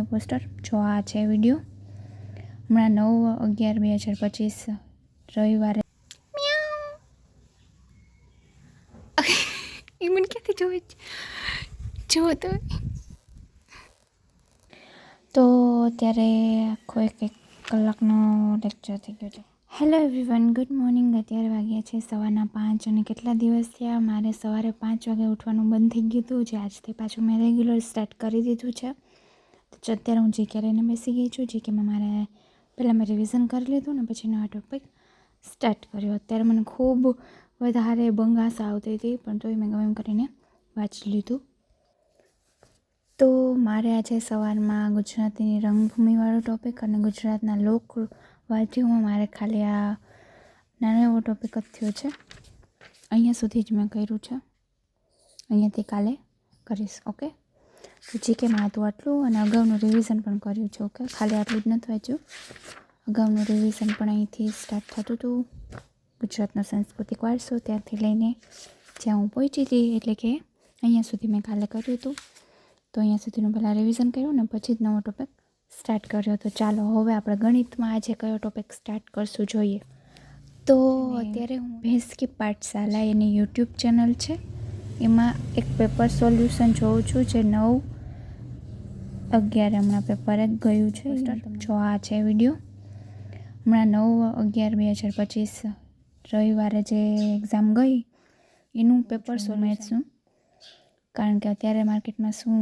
ગુજરાતનું પોસ્ટર. જો આ છે વિડીયો. હમણાં 9/11/2025 રવિવારે એ મને ક્યાંથી જોવે જુઓ તો અત્યારે આખો એક કલાકનો લેક્ચર થઈ ગયો છે. Hello everyone, good morning. અત્યારે વાગ્યા છે 5:15 અને કેટલા દિવસ થયા મારે સવારે 5 વાગે ઉઠવાનું બંધ થઈ ગયું હતું, જે આજથી પાછું મેં રેગ્યુલર સ્ટાર્ટ કરી દીધું છે. તો અત્યારે હું જીકે લઈને બેસી ગઈ છું. જીકેમાં મારે પહેલાં મેં રિવિઝન કરી લીધું ને પછી નવા ટોપિક સ્ટાર્ટ કર્યો. અત્યારે મને ખૂબ વધારે બંગાસ આવતી હતી, પણ તોય મેં ગમે એમ કરીને વાંચી લીધું. તો મારે આજે સવારમાં ગુજરાતીની રંગભૂમિવાળો ટોપિક અને ગુજરાતના લોકવાદ્યોમાં મારે ખાલી આ નાનો એવો ટોપિક જ થયો છે. અહીંયા સુધી જ મેં કર્યું છે. અહીંયાથી કાલે કરીશ. ઓકે, તો જીકેમાં હતું આટલું અને અગાઉનું રિવિઝન પણ કર્યું છે. ઓકે, ખાલી આટલું જ નથી વાંચ્યું, અગાઉનું રિવિઝન પણ અહીંથી સ્ટાર્ટ થતું હતું. ગુજરાતનો સાંસ્કૃતિક વારસો ત્યાંથી લઈને જ્યાં હું પહોંચી હતી, એટલે કે અહીંયા સુધી મેં કાલે કર્યું હતું. તો અહીંયા સુધીનું પહેલાં રિવિઝન કર્યું ને પછી જ નવો ટોપિક સ્ટાર્ટ કર્યો. તો ચાલો હવે આપણે ગણિતમાં આજે કયો ટોપિક સ્ટાર્ટ કરશું જોઈએ. તો અત્યારે હું ભેંસ કી પાઠશાલા એની યુટ્યુબ ચેનલ છે, એમાં એક પેપર સોલ્યુશન જોઉં છું જે 9/11 હમણાં પેપર એક ગયું છે. જો આ છે વિડીયો. હમણાં 9/11/2025 રવિવારે જે એક્ઝામ ગઈ એનું પેપર મેથ્સનું, કારણ કે અત્યારે માર્કેટમાં શું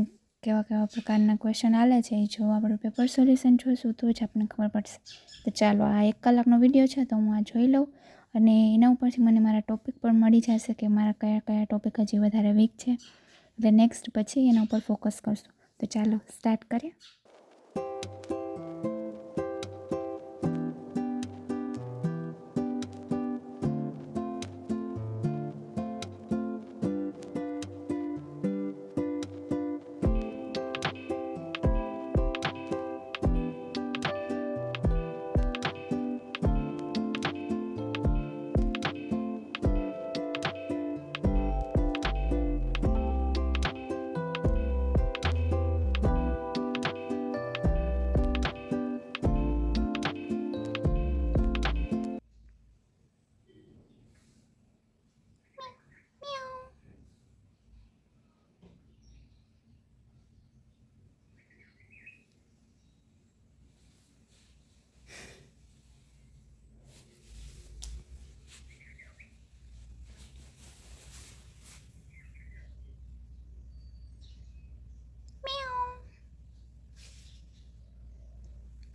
કેવા પ્રકારના ક્વેશ્ચન આલે છે એ જો આપણે પેપર સોલ્યુશન જોઈશું તો જ આપણને ખબર પડશે. તો ચાલો, આ 1 કલાકનો વિડીયો છે તો હું આ જોઈ લઉં અને એના ઉપરથી મને મારા ટોપિક પણ મળી જશે કે મારા કયા ટોપિક હજી વધારે વીક છે, એટલે નેક્સ્ટ પછી એના ઉપર ફોકસ કરશું. તો ચાલો સ્ટાર્ટ કરીએ.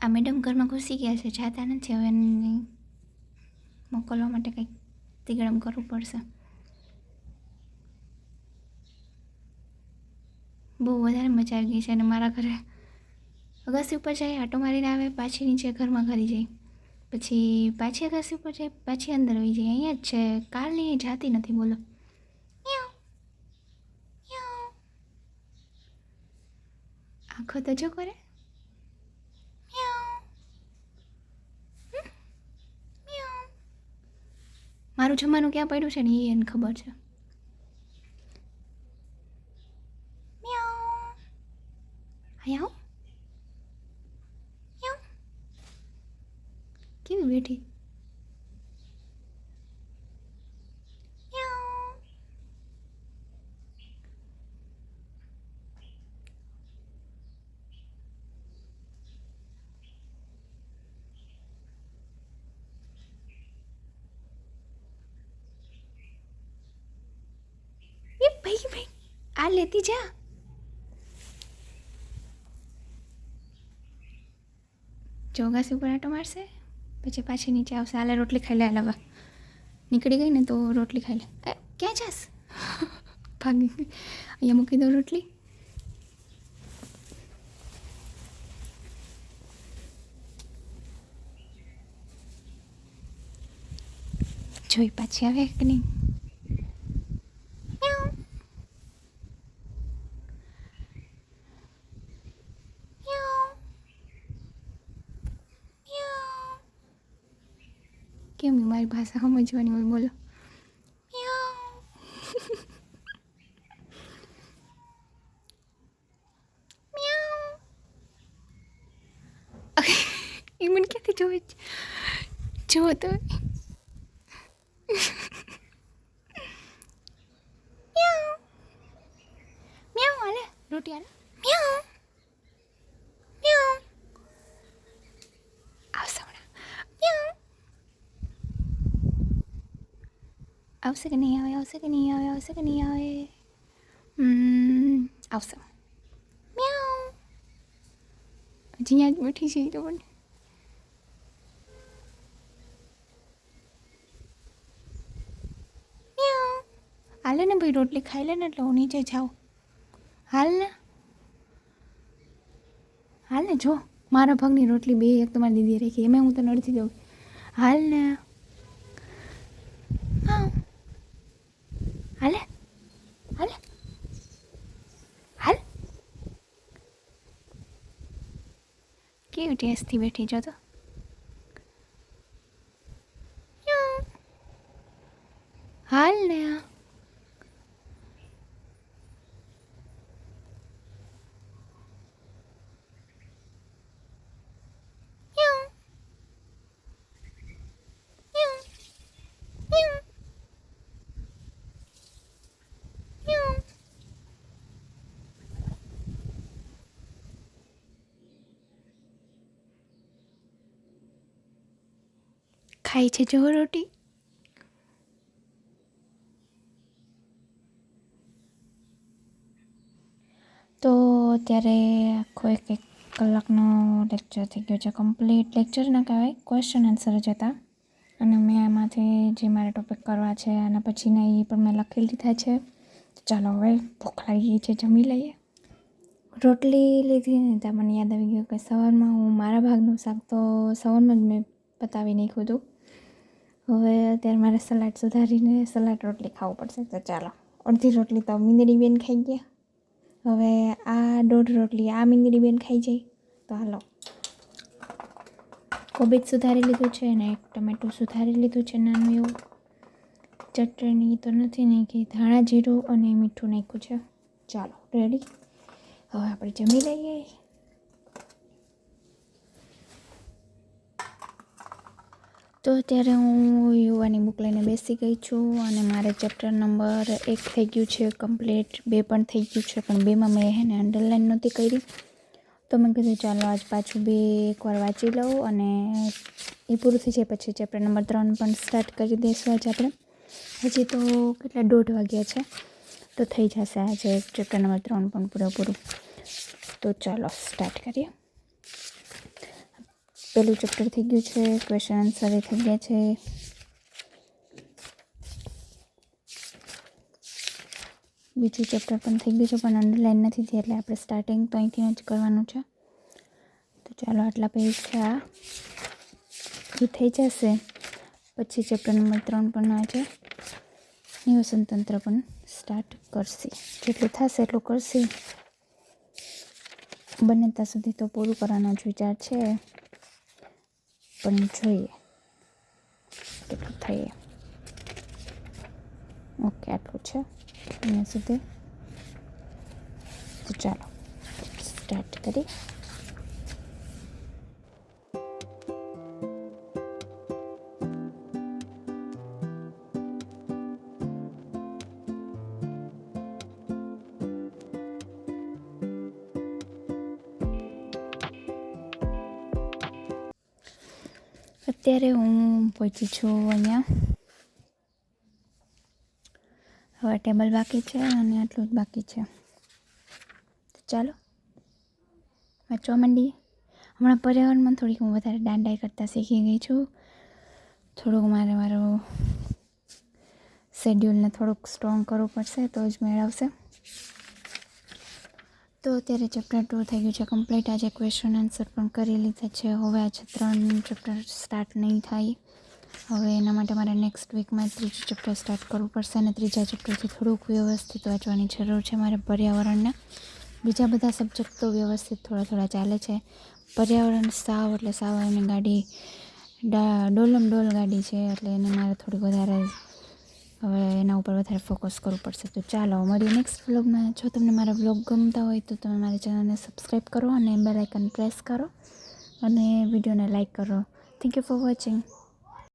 આ મેડમ ઘરમાં ઘૂસી ગયા છે, જાતા નથી. હવે મોકલવા માટે કંઈક તીગડમ કરવું પડશે. બહુ વધારે મજા આવી ગઈ છે અને મારા ઘરે અગાસી ઉપર જાય, આટો મારીને આવે, પાછી નીચે ઘરમાં ઘરી જાય, પછી પાછી અગાસી ઉપર જાય, પાછી અંદર આવી જાય. અહીંયા જ છે, કાલની જાતી નથી. બોલો, આખો તો જો કરે. મારું જમવાનું ક્યાં પડ્યું છે ને એ એને ખબર છે. અહીંયા કેવી બેઠી. ભાઈ આ લેતી જા. ચોગાસી ઉપર આટો મારશે, પછી પાછી નીચે આવશે. હાલે રોટલી ખાઈ લે. હલાવા નીકળી ગઈ ને તો રોટલી ખાઈ લે. ક્યાં જાસ? ભાગી ગઈ. અહીંયા મૂકી દો રોટલી. જોઈ પાછી આવે કે નહીં. કેમ મારી ભાષા સમજવાની હોય, બોલો. જો તો મ્યાઉ મ્યાઉ હાલે રોટી હાલે મ્યાઉ મ્યાઉ આવશે હમણાં મ્યાઉ આવશે કે નહીં આવે આવશે કે નહીં આવે આવશે કે નહીં આવે આવશે મ્યાઉ હજી યાદ બેઠી છે તો પણ હાલે ને ભાઈ રોટલી ખાઈ લે ને એટલે હું નીચે જાઉં હાલ ને જો મારા ભાગની રોટલી બે એક તમારી દીદી રાખી એમાં હું તને અડધી દઉં હાલ ને હાલે હાલે હાલ કેવી ટેસ્ટથી બેઠી જો તો હાલ ને ખાઈ છે જો રોટી તો અત્યારે આખો એક કલાકનો લેક્ચર થઈ ગયો છે કમ્પ્લીટ લેક્ચર ના કહેવાય ક્વેશ્ચન આન્સર જ હતા અને મેં એમાંથી જે મારે ટોપિક કરવા છે અને પછીના એ પણ મેં લખી લીધા છે ચાલો હવે ભૂખ લાગી ગઈ છે જમી લઈએ રોટલી લીધી ને ત્યાં મને યાદ આવી ગયું કે સવારમાં હું મારા ભાગનું શાક તો સવારમાં જ મેં પતાવી નાખ્યું હતું હવે અત્યારે મારે સલાડ સુધારીને સલાડ રોટલી ખાવું પડશે તો ચાલો અડધી રોટલી તો મીંદડી બેન ખાઈ ગયા હવે આ દોઢ રોટલી આ મીંદડી બેન ખાઈ જાય તો હાલો કોબીજ સુધારી લીધું છે અને એક ટમેટું સુધારી લીધું છે નાનું એવું ચટણી તો નથી નાખી ધાણા જીરું અને મીઠું નાખ્યું છે ચાલો રેડી હવે આપણે જમી લઈએ તો અત્યારે હું યુવાની બુક લઈને બેસી ગઈ છું અને મારે ચેપ્ટર નંબર 1 થઈ ગયું છે કમ્પ્લીટ 2 પણ થઈ ગયું છે પણ 2માં મેં એને અંડરલાઇન નહોતી કરી તો મેં કીધું ચાલો આજ પાછું 2 એકવાર વાંચી લઉં અને એ પૂરું થઈ જાય પછી ચેપ્ટર નંબર 3 પણ સ્ટાર્ટ કરી દઈશું આજે આપણે હજી તો કેટલા 1:30 વાગ્યા છે તો થઈ જશે આજે ચેપ્ટર નંબર 3 પણ પૂરેપૂરું તો ચાલો સ્ટાર્ટ કરીએ પહેલું ચેપ્ટર થઈ ગયું છે ક્વેશ્ચન આન્સર થઈ ગયા છે બીજું ચેપ્ટર પણ થઈ ગયું છે પણ અંડરલાઇન નથી થઈ એટલે આપણે સ્ટાર્ટિંગ તો અહીંથી જ કરવાનું છે તો ચાલો આટલા પેજ છે આ એ થઈ જશે પછી ચેપ્ટર નંબર 3 પણ આજે નિવસન તંત્ર પણ સ્ટાર્ટ કરશે જેટલું થશે એટલું કરશે બને ત્યાં સુધી તો પૂરું કરવાનો જ વિચાર છે પણ જોઈએ કેટલું થઈએ ઓકે આટલું છે અહીંયા સુધી તો ચાલો સ્ટાર્ટ કરીએ અત્યારે હું પહોંચી છું અહીંયા હવે ટેબલ બાકી છે અને આટલું જ બાકી છે તો ચાલો વાંચવા માંડીએ હમણાં પર્યાવરણમાં થોડીક હું વધારે દાંડાઈ કરતાં શીખી ગઈ છું થોડુંક મારું શેડ્યુલને થોડુંક સ્ટ્રોંગ કરવું પડશે તો જ મેળવશે તો અત્યારે ચેપ્ટર 2 થઈ ગયું છે કમ્પ્લીટ આજે ક્વેશ્ચન આન્સર પણ કરી લીધા છે હવે આજે 3 ચેપ્ટર સ્ટાર્ટ નહીં થાય હવે એના માટે મારે નેક્સ્ટ વીકમાં 3 ચેપ્ટર સ્ટાર્ટ કરવું પડશે અને 3જા ચેપ્ટરથી થોડુંક વ્યવસ્થિત વાંચવાની જરૂર છે મારે પર્યાવરણના બીજા બધા સબ્જેક્ટ તો વ્યવસ્થિત થોડા ચાલે છે પર્યાવરણ સાવ એટલે સાવ એની ગાડી ડોલમ ડોલ ગાડી છે એટલે એને મારે થોડીક વધારે હવે એના ઉપર વધારે ફોકસ કરવું પડશે તો ચાલો મળીએ નેક્સ્ટ વ્લોગમાં જો તમને મારા વ્લોગ ગમતા હોય તો તમે મારી ચેનલને સબસ્ક્રાઈબ કરો અને બેલ આઇકન પ્રેસ કરો અને વિડીયોને લાઇક કરો થેન્ક યુ ફોર વોચિંગ.